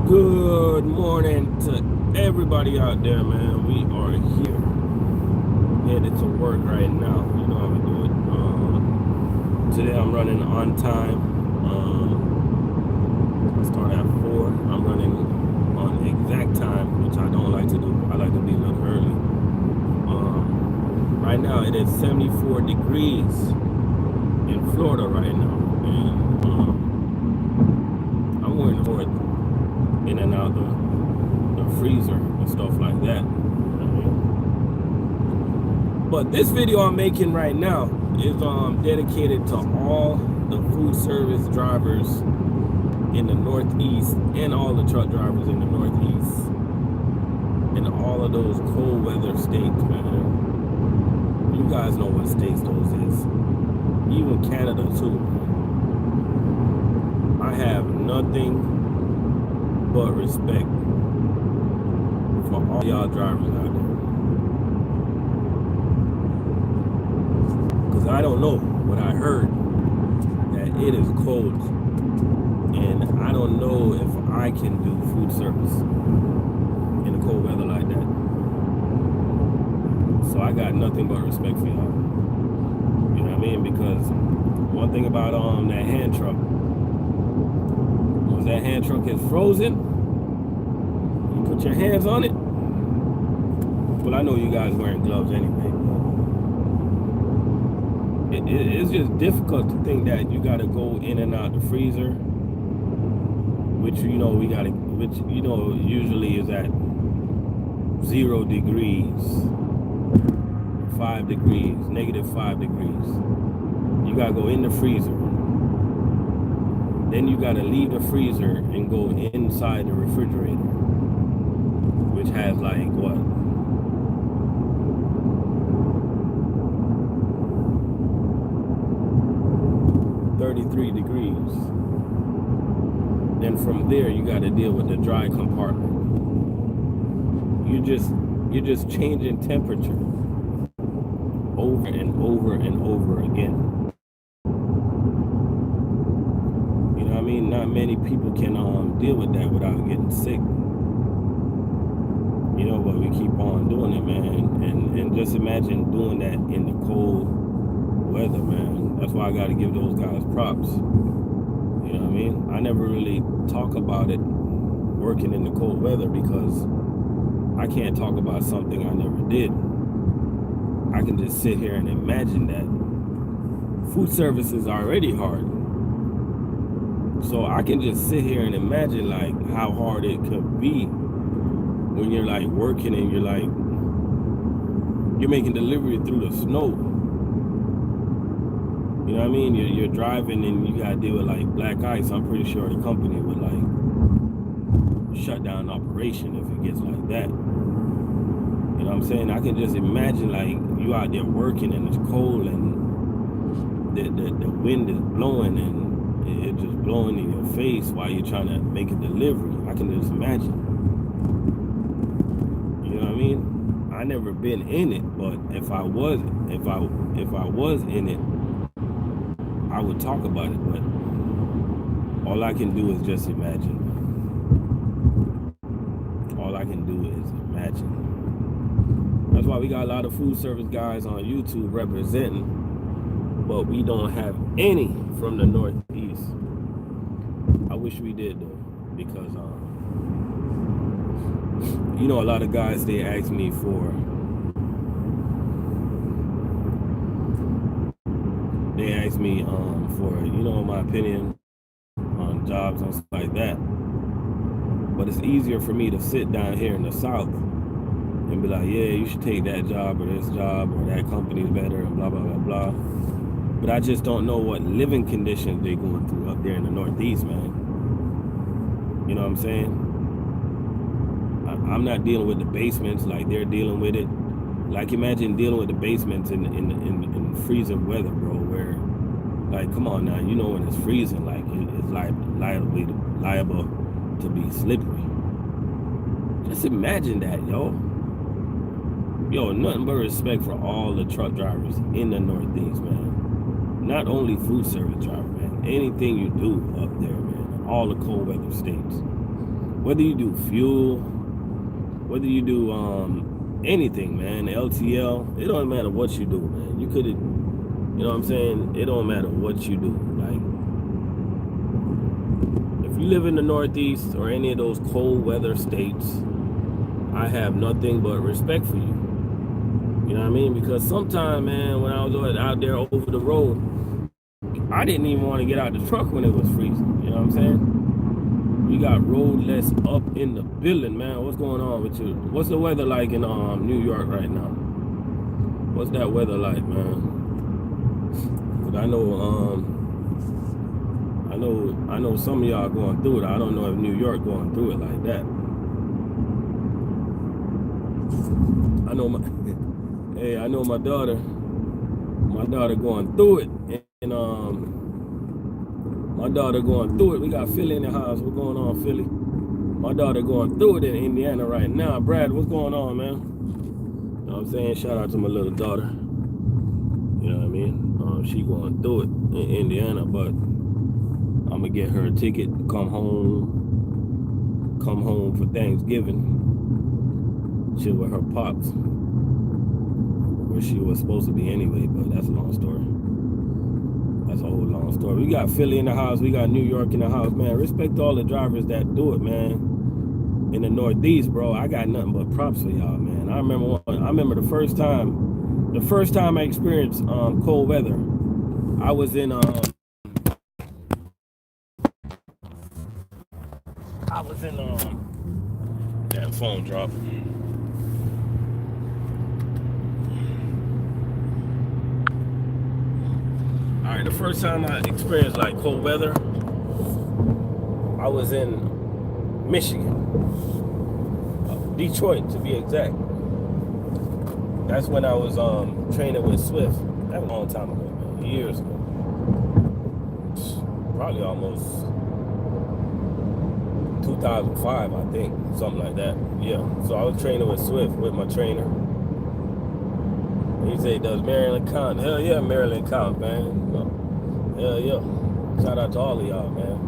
Good morning to everybody out there, man. We are here, headed to work right now. You know how we do it. Today I'm running on time. I start at 4. I'm running on exact time, which I don't like to do. I like to be a little early. Right now it is 74 degrees in Florida right now, and I'm wearing the in and out the freezer and stuff like that. But this video I'm making right now is dedicated to all the food service drivers in the Northeast and all the truck drivers in the Northeast and all of those cold weather states, man. You guys know what states those is. Even Canada too. I have nothing but respect for all y'all drivers out there. Because I don't know, but I heard that it is cold. And I don't know if I can do food service in the cold weather like that. So I got nothing but respect for y'all. You know what I mean? Because one thing about that hand truck, once that hand truck is frozen, you put your hands on it. Well, I know you guys wearing gloves anyway. It's just difficult to think that you got to go in and out the freezer, which usually is at 0 degrees, 5 degrees, -5 degrees. You got to go in the freezer. Then you got to leave the freezer and go inside the refrigerator, which has like what? 33 degrees. Then from there you got to deal with the dry compartment. You're just changing temperature over and over and over again. You know what I mean? Not many people can deal with that without getting sick. You know, but we keep on doing it, man. And just imagine doing that in the cold weather, man. That's why I got to give those guys props. You know what I mean? I never really talk about it working in the cold weather because I can't talk about something I never did. I can just sit here and imagine that. Food service is already hard. So I can just sit here and imagine like how hard it could be when you're like working and you're making delivery through the snow. You know what I mean? You're driving and you gotta deal with like black ice. I'm pretty sure the company would like shut down operation if it gets like that. You know what I'm saying? I can just imagine like you out there working and it's cold and the wind is blowing and it's just blowing in your face while you're trying to make a delivery. I can just imagine. You know what I mean? I never been in it, but if I was in it, I would talk about it, but all I can do is just imagine. All I can do is imagine. That's why we got a lot of food service guys on YouTube representing, but we don't have any from the Northeast. I wish we did though, because you know, a lot of guys, they ask me for you know, my opinion on jobs and stuff like that. But it's easier for me to sit down here in the South and be like, yeah, you should take that job or this job or that company's better and blah, blah, blah, blah. But I just don't know what living conditions they're going through up there in the Northeast, man. You know what I'm saying? I'm not dealing with the basements like they're dealing with it. Like, imagine dealing with the basements in freezing weather, bro, where, like, come on now, you know when it's freezing, like, it's liable to be slippery. Just imagine that, yo. Yo, nothing but respect for all the truck drivers in the Northeast, man. Not only food service driver, man. Anything you do up there, man. All the cold weather states. Whether you do fuel, whether you do anything, man, LTL, it don't matter what you do, man. You could, you know what I'm saying? It don't matter what you do. Like, if you live in the Northeast or any of those cold weather states, I have nothing but respect for you. You know what I mean? Because sometimes, man, when I was out there over the road, I didn't even want to get out the truck when it was freezing. You know what I'm saying? We got roadless up in the building, man. What's going on with you? What's the weather like in New York right now? What's that weather like, man? Cause I know some of y'all going through it. I don't know if New York going through it like that. I know hey, I know my daughter going through it, and my daughter going through it. We got Philly in the house. What's going on, Philly? My daughter going through it in Indiana right now. Brad, what's going on, man? You know what I'm saying? Shout out to my little daughter. You know what I mean? She going through it in Indiana, but I'm gonna get her a ticket to come home for Thanksgiving. Chill with her pops, where she was supposed to be anyway, but that's a long story. That's a whole long story. We got Philly in the house. We got New York in the house, man. Respect all the drivers that do it, man. In the Northeast, bro, I got nothing but props for y'all, man. I remember the first time I experienced cold weather. I was in that phone dropped. All right, the first time I experienced like cold weather, I was in Michigan, Detroit to be exact. That's when I was training with Swift. That was a long time ago, man, years ago. Probably almost 2005, I think, something like that. Yeah. So I was training with Swift with my trainer. He said, "Does Maryland count?" Hell yeah, Maryland count, man. Hell yeah. Shout out to all of y'all, man.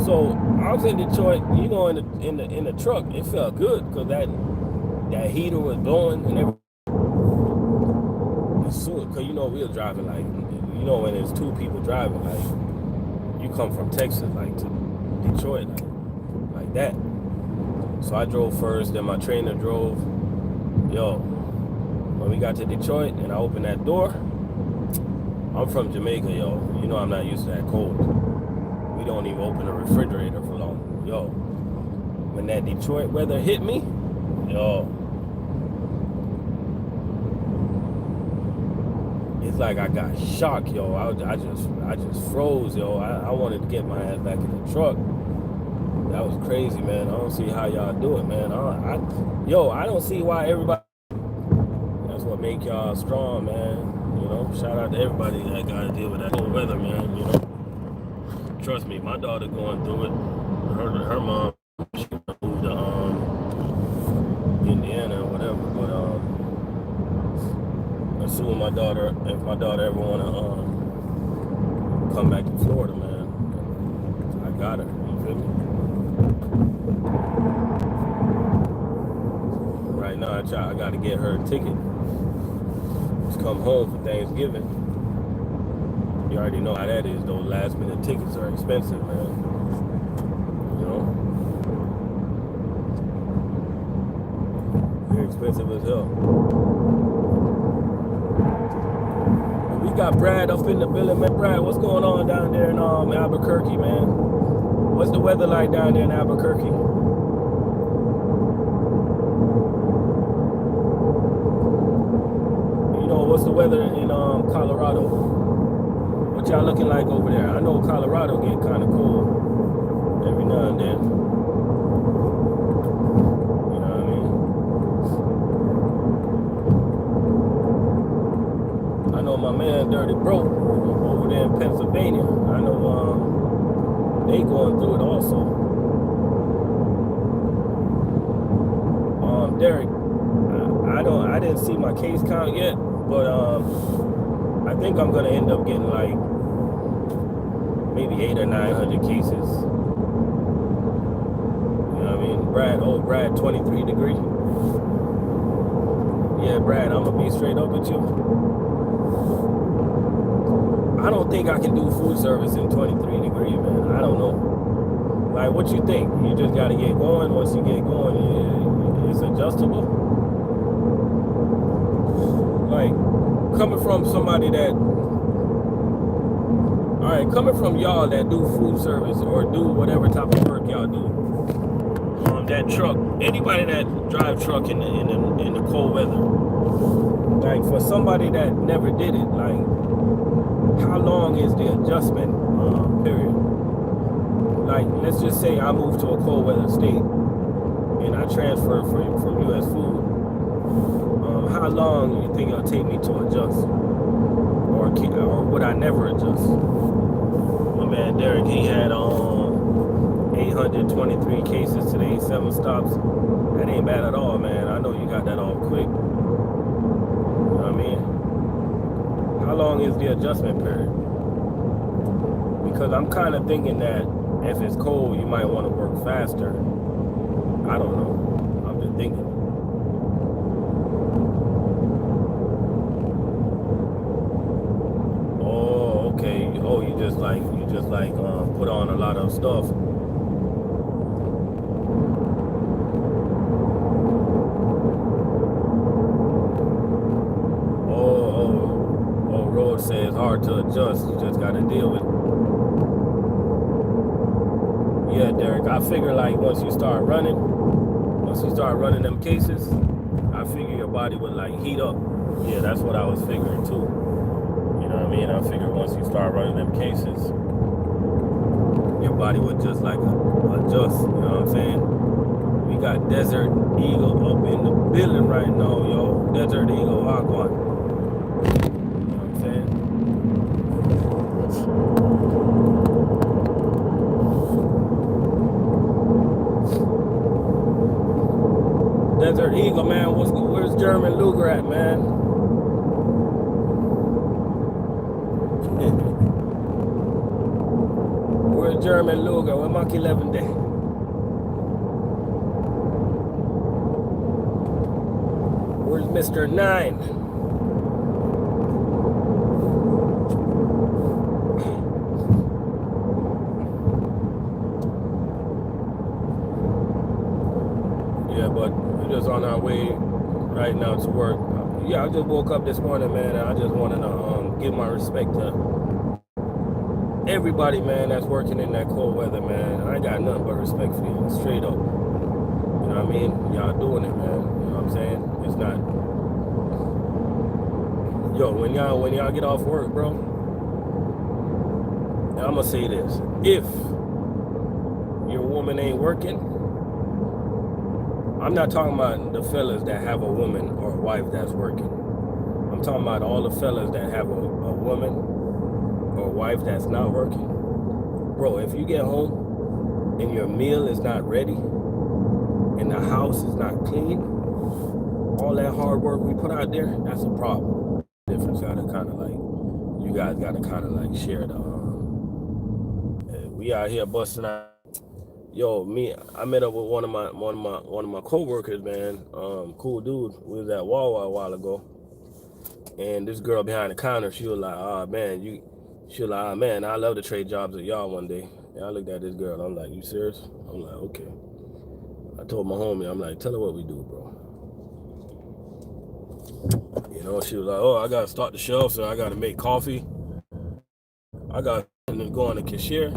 So I was in Detroit, you know, in the truck. It felt good because that heater was blowing and everything. Because you know we were driving like, you know, when there's two people driving, like you come from Texas like to Detroit like that. So I drove first, then my trainer drove. Yo, when we got to Detroit and I opened that door, I'm from Jamaica, yo. You know I'm not used to that cold. We don't even open a refrigerator for long. Yo, when that Detroit weather hit me, yo, it's like I got shocked, yo. I just froze, yo. I wanted to get my ass back in the truck. That was crazy, man. I don't see how y'all do it, man. I don't see why everybody. That's what make y'all strong, man. You know, shout out to everybody that got to deal with that cold weather, man. You know, trust me, my daughter going through it. Her mom, she moved to Indiana or whatever. But as soon as if my daughter ever wanna come back to Florida, man, I got her. You feel me? Right now, I got to get her a ticket. Just come home for Thanksgiving. You already know how that is. Those last minute tickets are expensive, man. You know, they're expensive as hell. We got Brad up in the building, man. Brad, what's going on down there in Albuquerque, man? What's the weather like down there in Albuquerque? What's the weather in Colorado? What y'all looking like over there? I know Colorado get kind of cold every now and then. You know what I mean? I know my man Dirty Broke over there in Pennsylvania. I know they going through it also. Derek, I didn't see my case count yet. But I think I'm gonna end up getting like maybe 800 or 900 cases. You know what I mean? Brad, 23 degree. Yeah, Brad, I'm gonna be straight up with you. I don't think I can do food service in 23 degree, man. I don't know. Like, what you think? You just gotta get going. Once you get going, it's adjustable. Like, coming from somebody that, all right, coming from y'all that do food service or do whatever type of work y'all do, that truck, anybody that drive truck in the cold weather, like for somebody that never did it, like how long is the adjustment period? Like, let's just say I moved to a cold weather state and I transfer from U.S. Food. How long do you think it'll take me to adjust, or would I never adjust? My man Derek, he had 823 cases today, 7 stops. That ain't bad at all, man. I know you got that all quick. You know what I mean? How long is the adjustment period? Because I'm kind of thinking that if it's cold, you might want to work faster. I don't know. I'm just thinking. Oh, okay. Oh, you just like put on a lot of stuff. Road says hard to adjust. You just got to deal with it. Yeah, Derek. I figure like once you start running them cases, I figure your body would like heat up. Yeah, that's what I was figuring too. You know what I mean? I figured once you start running them cases, your body would just like adjust. You know what I'm saying? We got Desert Eagle up in the building right now, yo. Desert Eagle, Wagwan. Desert Eagle, man. Where's German Luger at, man? Where's German Luger? Where Mach 11 day? Where's Mr. 9? Yeah, but we're just on our way right now to work. Yeah, I just woke up this morning, man, and I just wanted to give my respect to everybody, man, that's working in that cold weather, man. I ain't got nothing but respect for you, straight up. You know what I mean? Y'all doing it, man. You know what I'm saying? It's not. Yo, when y'all get off work, bro, I'm gonna say this: if your woman ain't working, I'm not talking about the fellas that have a woman or a wife that's working. I'm talking about all the fellas that have a woman or a wife that's not working. Bro, if you get home and your meal is not ready and the house is not clean, all that hard work we put out there, that's a problem. Difference gotta kind of like, you guys gotta kind of like share the. We out here busting out. Yo, I met up with one of my coworkers, man. Cool dude. We was at Wawa a while ago, and this girl behind the counter, she was like, man, I love to trade jobs with y'all one day. And I looked at this girl, I'm like, you serious? I'm like, okay. I told my homie, I'm like, tell her what we do, bro. You know, she was like, oh, I gotta stock the shelves, and I gotta make coffee. I got to go on the cashier.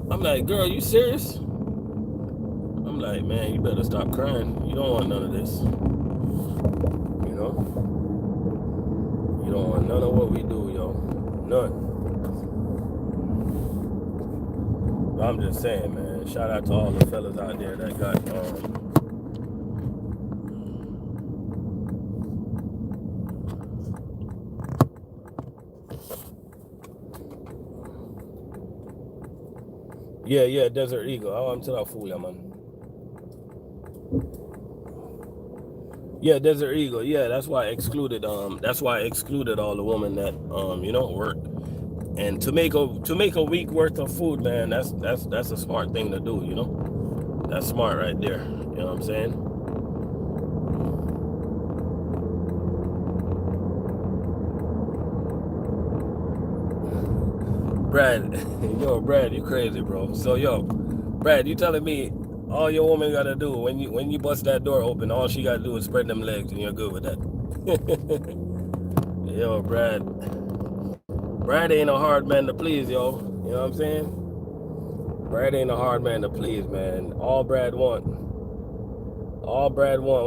I'm like, girl, you serious? I'm like, man, you better stop crying. You don't want none of this. You know? You don't want none of what we do, yo. None. I'm just saying, man. Shout out to all the fellas out there that got yeah, Desert Eagle. I'm to that fool, man. Yeah, Desert Eagle. Yeah, that's why I excluded all the women that work And to make a week worth of food, man, that's a smart thing to do, you know? That's smart right there. You know what I'm saying? Brad, yo, Brad, you crazy, bro. So yo, Brad, you telling me all your woman gotta do when you bust that door open, all she gotta do is spread them legs and you're good with that. Yo, Brad ain't a hard man to please, yo. You know what I'm saying? Brad ain't a hard man to please, man. All Brad want,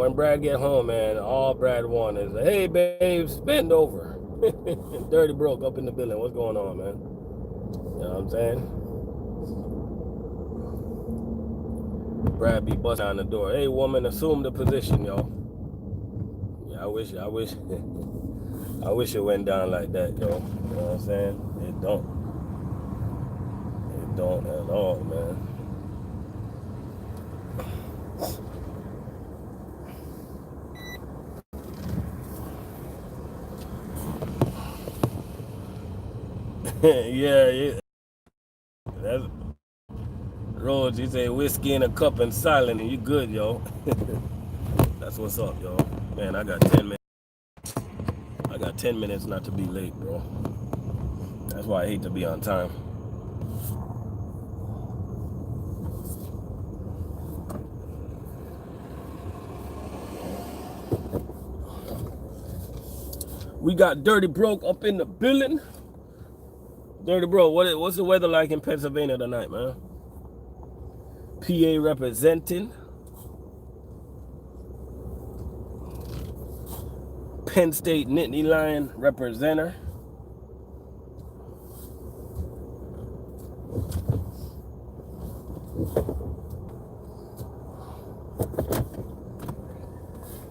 when Brad get home, man, all Brad want is, hey, babes, bend over. Dirty broke up in the building. What's going on, man? You know what I'm saying? Brad be busting down the door. Hey, woman, assume the position, yo. Yeah, I wish it went down like that, yo. You know what I'm saying? It don't. It don't at all, man. Yeah. That's Rhodes. You say whiskey in a cup and silent, and you good, yo. That's what's up, yo. Man, I got 10 minutes. I got 10 minutes not to be late, bro. That's why I hate to be on time. We got Dirty Broke up in the building. Dirty Bro, what's the weather like in Pennsylvania tonight, man? PA representing. Penn State Nittany Lion representer.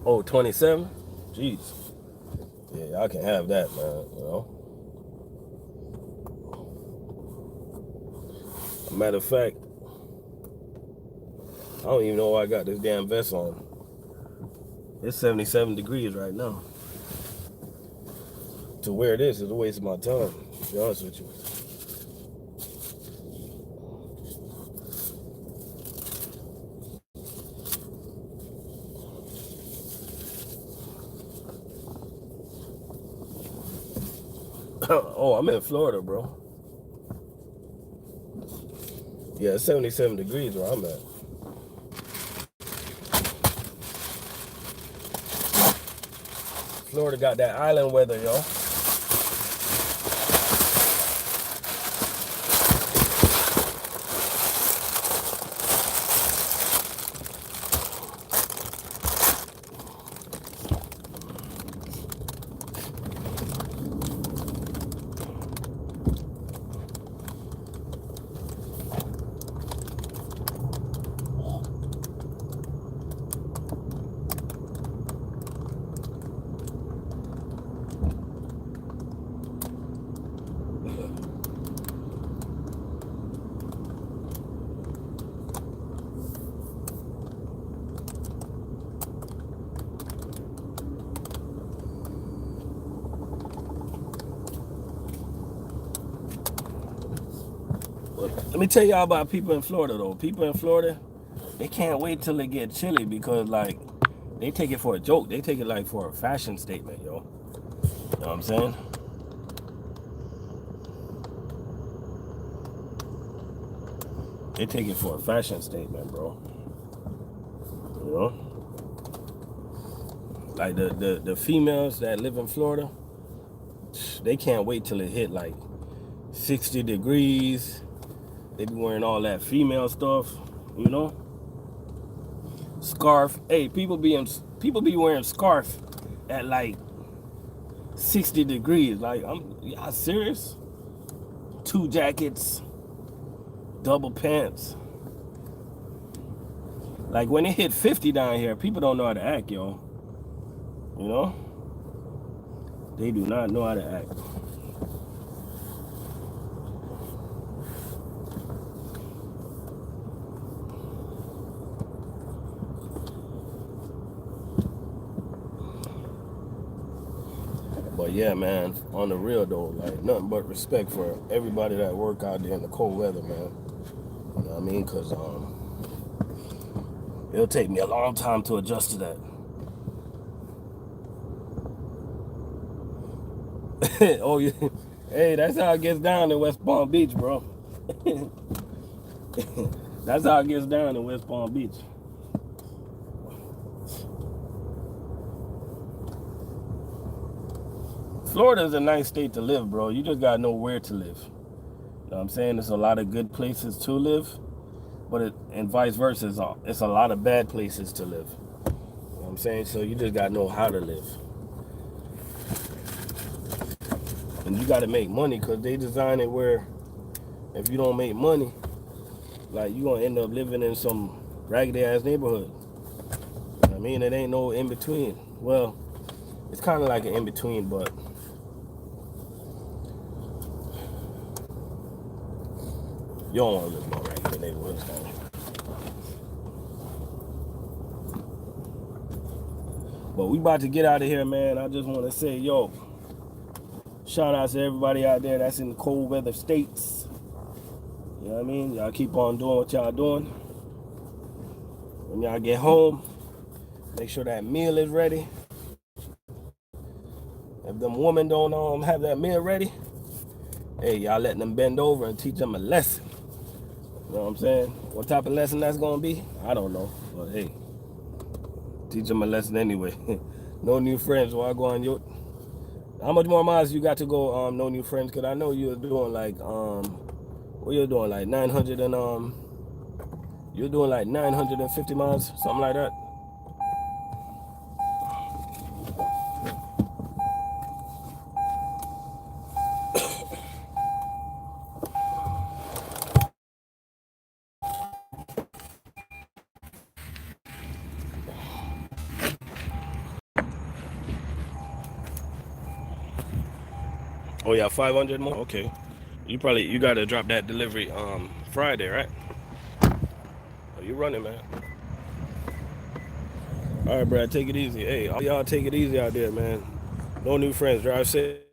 Oh, 27? Jeez. Yeah, I can have that, man, you know? Matter of fact, I don't even know why I got this damn vest on. It's 77 degrees right now. To wear this is a waste of my time, to be honest with you. Oh, I'm in Florida, bro. Yeah, it's 77 degrees where I'm at. Florida got that island weather, yo. Let me tell y'all about people in Florida, though. People in Florida, they can't wait till it get chilly because, like, they take it for a joke. They take it, like, for a fashion statement, yo. You know what I'm saying? They take it for a fashion statement, bro. You know? Like, the females that live in Florida, they can't wait till it hit, like, 60 degrees. They be wearing all that female stuff, you know? Scarf. Hey, people be wearing scarf at like 60 degrees. Like, y'all serious? 2 jackets, double pants. Like, when it hit 50 down here, people don't know how to act, yo. You know? They do not know how to act. But But yeah, man, on the real though, like nothing but respect for everybody that work out there in the cold weather, man. You know what I mean? Cause it'll take me a long time to adjust to that. Oh yeah, hey, that's how it gets down in West Palm Beach, bro. That's how it gets down in West Palm Beach. Florida's a nice state to live, bro. You just gotta know where to live. You know what I'm saying? There's a lot of good places to live, but and vice versa, it's a lot of bad places to live. You know what I'm saying? So you just gotta know how to live. And you gotta make money, because they design it where if you don't make money, like you gonna end up living in some raggedy ass neighborhood. You know what I mean? It ain't no in between. Well, it's kind of like an in between, but you don't want to live in no raggedy neighborhoods, man. But we about to get out of here, man. I just want to say, yo, shout out to everybody out there that's in the cold weather states. You know what I mean? Y'all keep on doing what y'all doing. When y'all get home, make sure that meal is ready. If them women don't have that meal ready, hey, y'all letting them bend over and teach them a lesson. You know what I'm saying? What type of lesson that's gonna be? I don't know. But hey, teach them a lesson anyway. No new friends while I go on your. How much more miles you got to go? No new friends, cause I know you're doing like what you're doing like 900 and you're doing like 950 miles, something like that. Oh yeah, 500 more. Okay, you gotta drop that delivery Friday, right? Oh, you running, man? All right, Brad, take it easy. Hey, all y'all take it easy out there, man. No new friends. Drive safe.